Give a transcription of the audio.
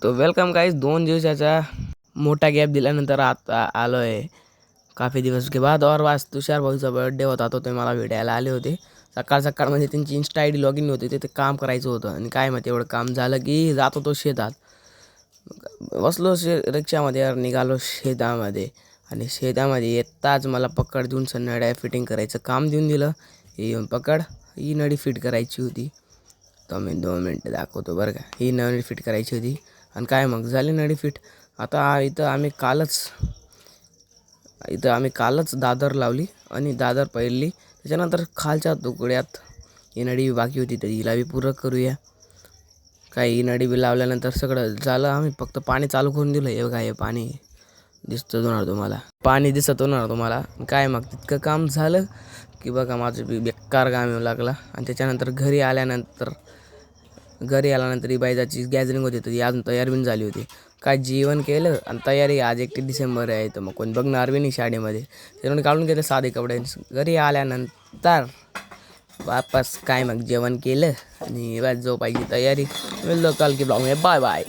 तो welcome guys 2 दिवसाचा मोठा गॅप दिल्यानंतर आता आलो आहे काफी दिवस के बाद. और वास तुषार भाऊचा बर्थडे होता तो ते मला भेटायला आले होते. सकाळ सकाळ म्हणजे त्यांची Insta I D log in होती ते काम करायचं होतं आणि काय माहिती एवढं काम झालं की जात होतो शेतात. बसलो रिक्षामध्ये निघालो शेतामध्ये आणि शेतामध्ये येताच मला पकड देऊन नळ्या फिटिंग करायचं काम देऊन दिलं. ही येऊन पकड ही नळी फिट करायची होती. तर मी 2 मिनटं दाखवतो बरं का. ही नळी फिट करायची होती आणि काय मग झाली नळी फिट. आता इथं आम्ही कालच दादर लावली आणि दादर पहिली. त्याच्यानंतर खालच्या तुकड्यात ही नळी बाकी होती तर हिला बी पूरक करूया. काही ही नळी बी लावल्यानंतर सगळं झालं. आम्ही फक्त पाणी चालू करून दिलं. हे बघा हे पाणी दिसतं होणार तुम्हाला, पाणी दिसत होणार तुम्हाला. काय मग तितकं काम झालं की बघा माझं बी बेकार काम येऊ लागला. आणि त्याच्यानंतर घरी आल्यानंतर ही बायजाची गॅदरिंग होती तर ती अजून तयार बी झाली होती. काय जेवण केलं आणि तयारी. आज 31 डिसेंबर आहे तर मग कोणी बघणार बी नाही शाळेमध्ये. त्याच्यामुळे काढून घेतले साधे कपडे. घरी आल्यानंतर वापस काय मग जेवण केलं आणि बस झोपायची तयारी. मिळलो काल की ब्लॉग में. Bye bye.